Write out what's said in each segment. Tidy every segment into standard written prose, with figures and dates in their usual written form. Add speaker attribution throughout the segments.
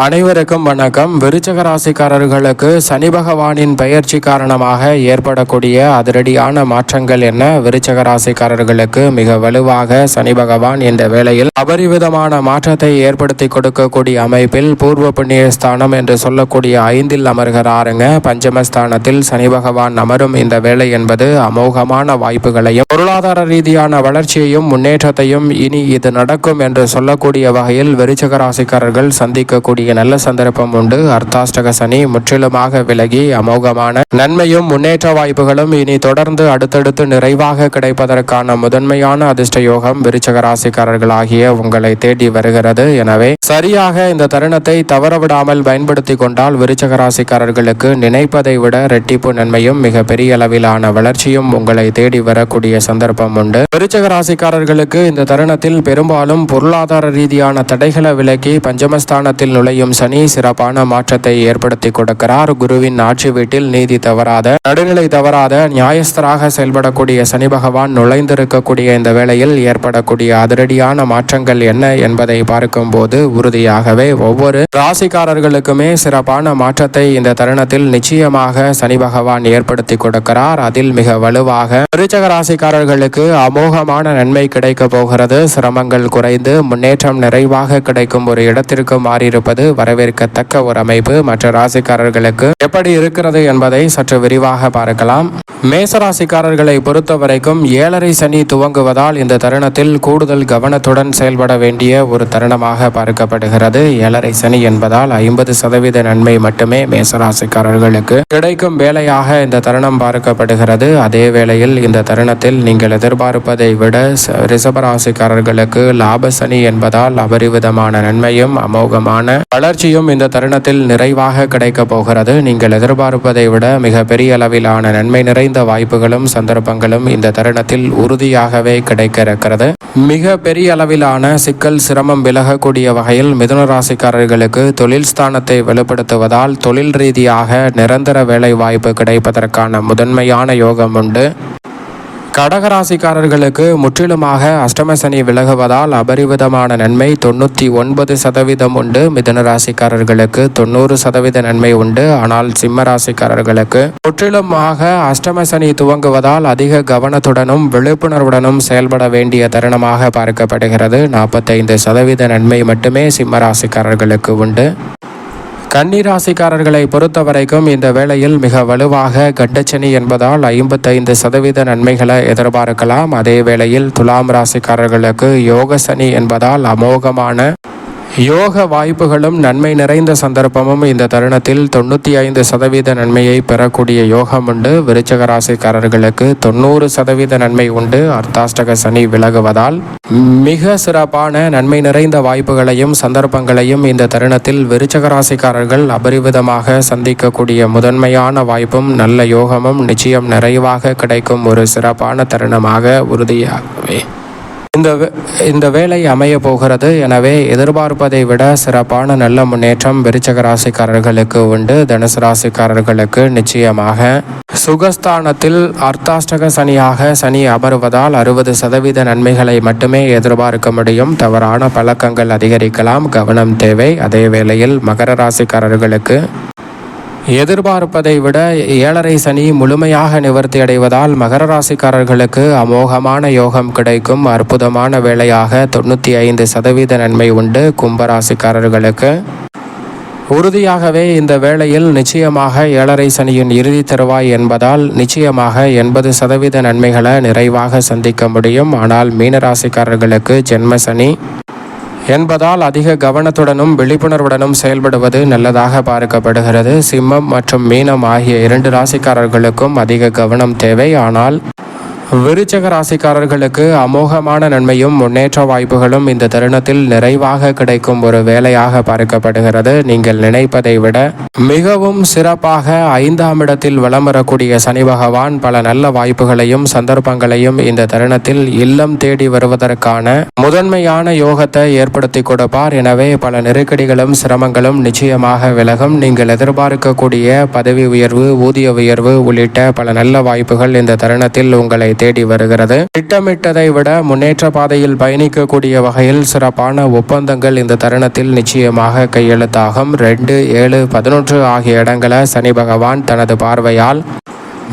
Speaker 1: அனைவருக்கும் வணக்கம். விருச்சிக ராசிக்காரர்களுக்கு சனி பகவானின் பெயர்ச்சி காரணமாக ஏற்படக்கூடிய அதிரடியான மாற்றங்கள் என்ன? விருச்சிக ராசிக்காரர்களுக்கு மிக வலுவாக சனி பகவான் இந்த வேளையில் அபரிவிதமான மாற்றத்தை ஏற்படுத்தி கொடுக்கக்கூடிய அமைப்பில் பூர்வ புண்ணிய ஸ்தானம் என்று சொல்லக்கூடிய 5இல் அமர்கிறாருங்க. பஞ்சமஸ்தானத்தில் சனி பகவான் அமரும் இந்த வேளை என்பது அமோகமான வாய்ப்புகளையும் பொருளாதார ரீதியான வளர்ச்சியையும் முன்னேற்றத்தையும் இனி இது நடக்கும் என்று சொல்லக்கூடிய வகையில் விருச்சிக ராசிக்காரர்கள் சந்திக்கக்கூடிய நல்ல சந்தர்ப்பம் உண்டு. அர்த்தாஷ்டக சனி முற்றிலுமாக விலகி அமோகமான நன்மையும் முன்னேற்ற வாய்ப்புகளும் இனி தொடர்ந்து அடுத்தடுத்து நிறைவாக கிடைப்பதற்கான முதன்மையான அதிர்ஷ்ட யோகம் விருச்சிக ராசிக்காரர்களாகிய உங்களை தேடி வருகிறது. எனவே சரியாக இந்த தருணத்தை தவறவிடாமல் பயன்படுத்தி கொண்டால் விருச்சிக ராசிக்காரர்களுக்கு நினைப்பதை விட இரட்டிப்பு நன்மையும் மிக பெரிய அளவிலான வளர்ச்சியும் உங்களை தேடி வரக்கூடிய சந்தர்ப்பம் உண்டு. விருச்சிக ராசிக்காரர்களுக்கு இந்த தருணத்தில் பெரும்பாலும் பொருளாதார ரீதியான தடைகளை விலக்கி பஞ்சமஸ்தானத்தில் நுழையும் சனி சிறப்பான மாற்றத்தை ஏற்படுத்தி கொடுக்கிறார். குருவின் ஆட்சி வீட்டில் நீதி தவறாத, நடுநிலை தவறாத, நியாயஸ்தராக செயல்படக்கூடிய சனி பகவான் நுழைந்திருக்கக்கூடிய இந்த வேளையில் ஏற்படக்கூடிய அதிரடியான மாற்றங்கள் என்ன என்பதை பார்க்கும் போது உறுதியாகவே ஒவ்வொரு ராசிக்காரர்களுக்குமே சிறப்பான மாற்றத்தை இந்த தருணத்தில் நிச்சயமாக சனி பகவான் ஏற்படுத்தி கொடுக்கிறார். அதில் மிக வலுவாக விருச்சிக ராசிக்காரர்களுக்கு அமோகமான நன்மை கிடைக்க போகிறது. சிரமங்கள் குறைந்து முன்னேற்றம் நிறைவாக கிடைக்கும் ஒரு இடத்திற்கு மாறியிருப்பது வரவேற்கத்தக்க ஒரு அமைப்பு. மற்ற ராசிக்காரர்களுக்கு எப்படி இருக்கிறது என்பதை சற்று விரிவாக பார்க்கலாம். மேசராசிக்காரர்களை பொறுத்த வரைக்கும் 7.5 சனி துவங்குவதால் இந்த தருணத்தில் கூடுதல் கவனத்துடன் செயல்பட வேண்டிய ஒரு தருணமாக பார்க்கப்படுகிறது. 7.5 சனி என்பதால் 50% நன்மை மட்டுமே மேசராசிக்காரர்களுக்கு கிடைக்கும் வேளையாக இந்த தருணம் பார்க்கப்படுகிறது. அதே வேளையில் இந்த தருணத்தில் நீங்கள் எதிர்பார்ப்பதை விட ரிஷபராசிக்காரர்களுக்கு லாப சனி என்பதால் அபரிவிதமான நன்மையும் அமோகமான வளர்ச்சியும் இந்த தருணத்தில் நிறைவாக கிடைக்க போகிறது. நீங்கள் எதிர்பார்ப்பதை விட மிக பெரிய அளவிலான நன்மை நிறைந்த வாய்ப்புகளும் சந்தர்ப்பங்களும் இந்த தருணத்தில் உறுதியாகவே கிடைக்க இருக்கிறது. மிக பெரிய அளவிலான சிக்கல் சிரமம் விலகக்கூடிய வகையில் மிதுன ராசிக்காரர்களுக்கு தொழில் ஸ்தானத்தை வலுப்படுத்துவதால் தொழில் ரீதியாக நிரந்தர வேலை வாய்ப்பு கிடைப்பதற்கான முதன்மையான யோகம் உண்டு. கடகராசிக்காரர்களுக்கு முற்றிலுமாக அஷ்டம சனி விலகுவதால் அபரிவிதமான நன்மை 99% உண்டு. மிதுன ராசிக்காரர்களுக்கு 90% நன்மை உண்டு. ஆனால் சிம்ம ராசிக்காரர்களுக்கு முற்றிலுமாக அஷ்டம சனி துவங்குவதால் அதிக கவனத்துடனும் விழிப்புணர்வுடனும் செயல்பட வேண்டிய தருணமாக பார்க்கப்படுகிறது. 45% நன்மை மட்டுமே சிம்ம ராசிக்காரர்களுக்கு உண்டு. கன்னிராசிக்காரர்களை பொறுத்த வரைக்கும் இந்த வேளையில் மிக வலுவாக கண்டச்சனி என்பதால் 55% நன்மைகளை எதிர்பார்க்கலாம். அதே வேளையில் துலாம் ராசிக்காரர்களுக்கு யோக சனி என்பதால் அமோகமான யோக வாய்ப்புகளும் நன்மை நிறைந்த சந்தர்ப்பமும் இந்த தருணத்தில் 95% நன்மையை பெறக்கூடிய யோகம் உண்டு. விருச்சிக ராசிக்காரர்களுக்கு 90% நன்மை உண்டு. அர்த்தாஷ்டக சனி விலகுவதால் மிக சிறப்பான நன்மை நிறைந்த வாய்ப்புகளையும் சந்தர்ப்பங்களையும் இந்த தருணத்தில் விருச்சிக ராசிக்காரர்கள் அபரிவிதமாக சந்திக்கக்கூடிய முதன்மையான வாய்ப்பும் நல்ல யோகமும் நிச்சயம் நிறைவாக கிடைக்கும் ஒரு சிறப்பான தருணமாக உறுதியாகவே இந்த வேலை அமைய போகிறது. எனவே எதிர்பார்ப்பதை விட சிறப்பான நல்ல முன்னேற்றம் விருச்சிக ராசிக்காரர்களுக்கு உண்டு. தனுசு ராசிக்காரர்களுக்கு நிச்சயமாக சுகஸ்தானத்தில் அர்த்தாஷ்டக சனியாக சனி அமர்வதால் 60% நன்மைகளை மட்டுமே எதிர்பார்க்க முடியும். தவறான பழக்கங்கள் அதிகரிக்கலாம், கவனம் தேவை. அதே வேளையில் மகர ராசிக்காரர்களுக்கு எதிர்பார்ப்பதை விட 7.5 சனி முழுமையாக நிவர்த்தி அடைவதால் மகர ராசிக்காரர்களுக்கு அமோகமான யோகம் கிடைக்கும். அற்புதமான வேளையாக 95% நன்மை உண்டு. கும்பராசிக்காரர்களுக்கு உறுதியாகவே இந்த வேளையில் நிச்சயமாக 7.5 சனியின் இறுதி தருவாய் என்பதால் நிச்சயமாக 80% நன்மைகளை நிறைவாக சந்திக்க முடியும். ஆனால் மீனராசிக்காரர்களுக்கு ஜென்ம சனி என்பதால் அதிக கவனத்துடனும் விழிப்புணர்வுடனும் செயல்படுவது நல்லதாக பார்க்கப்படுகிறது. சிம்மம் மற்றும் மீனம் ஆகிய 2 ராசிக்காரர்களுக்கும் அதிக கவனம் தேவை. ஆனால் விருச்சிக ராசிக்காரர்களுக்கு அமோகமான நன்மையும் முன்னேற்ற வாய்ப்புகளும் இந்த தருணத்தில் நிறைவாக கிடைக்கும் ஒரு வேலையாக பார்க்கப்படுகிறது. நீங்கள் நினைப்பதை விட மிகவும் சிறப்பாக 5ஆம் இடத்தில் வலம் வரக்கூடிய சனி பகவான் பல நல்ல வாய்ப்புகளையும் சந்தர்ப்பங்களையும் இந்த தருணத்தில் இல்லம் தேடி வருவதற்கான முதன்மையான யோகத்தை ஏற்படுத்தி கொடுப்பார். எனவே பல நெருக்கடிகளும் சிரமங்களும் நிச்சயமாக விலகும். நீங்கள் எதிர்பார்க்கக்கூடிய பதவி உயர்வு, ஊதிய உயர்வு உள்ளிட்ட பல நல்ல வாய்ப்புகள் இந்த தருணத்தில் உங்களை தேடி வருகிறது. திட்டமிட்டதை விட முன்னேற்ற பாதையில் பயணிக்கக்கூடிய வகையில் சிறப்பான ஒப்பந்தங்கள் இந்த தருணத்தில் நிச்சயமாக கையெழுத்தாகும். 2, 7, 11 ஆகிய இடங்களை சனி பகவான் தனது பார்வையால்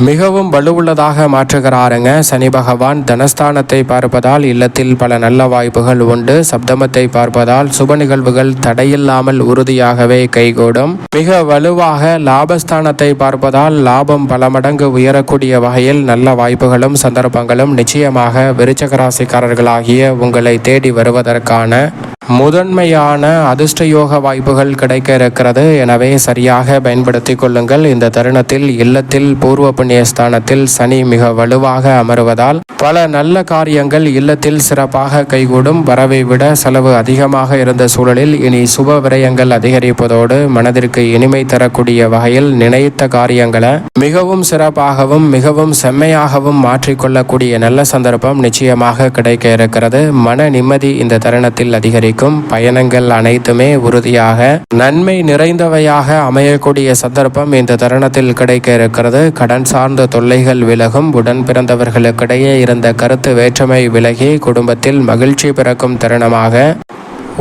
Speaker 1: மிகவும் வலுவுள்ளதாக மாற்றுகிறாருங்க. சனி பகவான் தனஸ்தானத்தை பார்ப்பதால் இல்லத்தில் பல நல்ல வாய்ப்புகள் உண்டு. சப்தமத்தை பார்ப்பதால் சுப நிகழ்வுகள் தடையில்லாமல் உறுதியாகவே கைகூடும். மிக வலுவாக லாபஸ்தானத்தை பார்ப்பதால் லாபம் பல மடங்கு உயரக்கூடிய வகையில் நல்ல வாய்ப்புகளும் சந்தர்ப்பங்களும் நிச்சயமாக விருச்சிக ராசிக்காரர்களாகிய உங்களை தேடி வருவதற்கான முதன்மையான அதிர்ஷ்டயோக வாய்ப்புகள் கிடைக்க இருக்கிறது. எனவே சரியாக பயன்படுத்திக் கொள்ளுங்கள். இந்த தருணத்தில் இல்லத்தில் பூர்வ புண்ணியஸ்தானத்தில் சனி மிக வலுவாக அமருவதால் பல நல்ல காரியங்கள் இல்லத்தில் சிறப்பாக கைகூடும். வரவை விட செலவு அதிகமாக இருந்த சூழலில் இனி சுப விரயங்கள் அதிகரிப்பதோடு மனதிற்கு இனிமை தரக்கூடிய வகையில் நினைத்த காரியங்களை மிகவும் சிறப்பாகவும் மிகவும் செம்மையாகவும் மாற்றிக்கொள்ளக்கூடிய நல்ல சந்தர்ப்பம் நிச்சயமாக கிடைக்க இருக்கிறது. மன நிம்மதி இந்த தருணத்தில் அதிகரிக்கும். பயணங்கள் அனைத்துமே உறுதியாக நன்மை நிறைந்தவையாக அமையக்கூடிய சந்தர்ப்பம் இந்த தருணத்தில் கிடைக்க இருக்கிறது. கடன் சார்ந்த தொல்லைகள் விலகும். உடன் பிறந்தவர்களுக்கிடையே இருந்த கருத்து வேற்றுமை விலகி குடும்பத்தில் மகிழ்ச்சி பிறக்கும் தருணமாக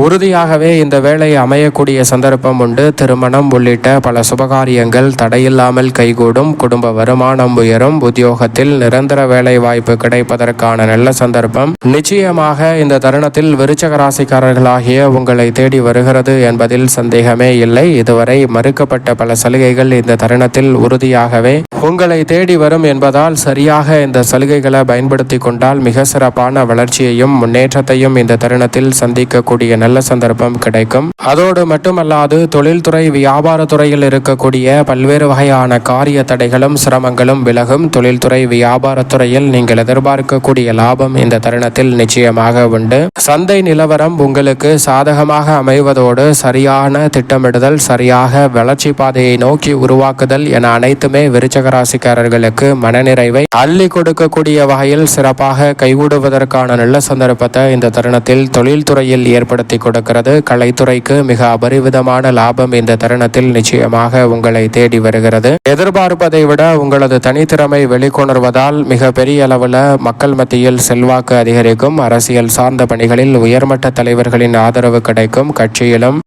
Speaker 1: உறுதியாகவே இந்த வேளை அமையக்கூடிய சந்தர்ப்பம் உண்டு. திருமணம் உள்ளிட்ட பல சுபகாரியங்கள் தடையில்லாமல் கைகூடும். குடும்ப வருமானம் உயரும். உத்தியோகத்தில் நிரந்தர வேலை வாய்ப்பு கிடைப்பதற்கான நல்ல சந்தர்ப்பம் நிச்சயமாக இந்த தருணத்தில் விருச்சிக ராசிக்காரர்களாகிய உங்களை தேடி வருகிறது என்பதில் சந்தேகமே இல்லை. இதுவரை மறுக்கப்பட்ட பல சலுகைகள் இந்த தருணத்தில் உறுதியாகவே உங்களை தேடி வரும் என்பதால் சரியாக இந்த சலுகைகளை பயன்படுத்தி கொண்டால் மிக சிறப்பான வளர்ச்சியையும் முன்னேற்றத்தையும் இந்த தருணத்தில் சந்திக்கக்கூடிய நல்ல சந்தர்ப்பம் கிடைக்கும். அதோடு மட்டுமல்லாது தொழில்துறை வியாபாரத்துறையில் இருக்கக்கூடிய பல்வேறு வகையான காரிய தடைகளும் சிரமங்களும் விலகும். தொழில்துறை வியாபாரத்துறையில் நீங்கள் எதிர்பார்க்கக்கூடிய லாபம் இந்த தருணத்தில் நிச்சயமாக உண்டு. சந்தை நிலவரம் உங்களுக்கு சாதகமாக அமைவதோடு சரியான திட்டமிடுதல், சரியாக வளர்ச்சி பாதையை நோக்கி உருவாக்குதல் என அனைத்துமே விருச்சிக ராசிக்காரர்களுக்கு மனநிறைவை அள்ளி கொடுக்கக்கூடிய வகையில் சிறப்பாக கைகூடுவதற்கான நல்ல சந்தர்ப்பத்தை இந்த தருணத்தில் தொழில்துறையில் ஏற்படுத்தி கொடுக்கிறது. கலைத்துறைக்கு மிக அபரிவிதமான லாபம் இந்த தருணத்தில் நிச்சயமாக உங்களை தேடி வருகிறது. எதிர்பார்ப்பதை விட உங்களது தனித்திறமை வெளிக்கொணர்வதால் மிக பெரிய அளவில் மக்கள் மத்தியில் செல்வாக்கு அதிகரிக்கும். அரசியல் சார்ந்த பணிகளில் உயர்மட்ட தலைவர்களின் ஆதரவு கிடைக்கும். கட்சியிலும்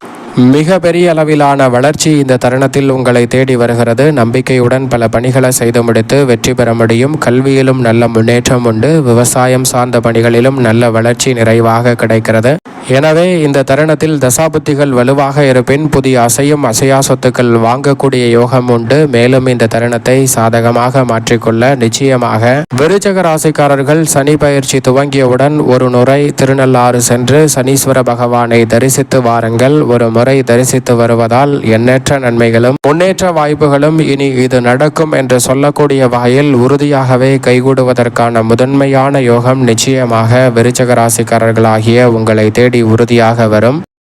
Speaker 1: மிக பெரிய அளவிலான வளர்ச்சி இந்த தருணத்தில் உங்களை தேடி வருகிறது. நம்பிக்கையுடன் பல பணிகளை செய்து முடித்து வெற்றி பெற முடியும். கல்வியிலும் நல்ல முன்னேற்றம் உண்டு. விவசாயம் சார்ந்த பணிகளிலும் நல்ல வளர்ச்சி நிறைவாக கிடைக்கிறது. எனவே இந்த தருணத்தில் தசாபுத்திகள் வலுவாக இருப்பின் புதிய அசையும் அசையா சொத்துக்கள் வாங்கக்கூடிய யோகம் உண்டு. மேலும் இந்த தருணத்தை சாதகமாக மாற்றிக்கொள்ள நிச்சயமாக விருச்சிக ராசிக்காரர்கள் சனி பயிற்சி துவங்கியவுடன் ஒரு முறை திருநள்ளாறு சென்று சனீஸ்வர பகவானை தரிசித்து வாருங்கள். ஒரு முறை தரிசித்து வருவதால் எண்ணற்ற நன்மைகளும் முன்னேற்ற வாய்ப்புகளும் இனி இது நடக்கும் என்று சொல்லக்கூடிய வகையில் உறுதியாகவே கைகூடுவதற்கான முதன்மையான யோகம் நிச்சயமாக விருச்சிக ராசிக்காரர்களாகிய உங்களை தேடி உறுதியாக வரும்.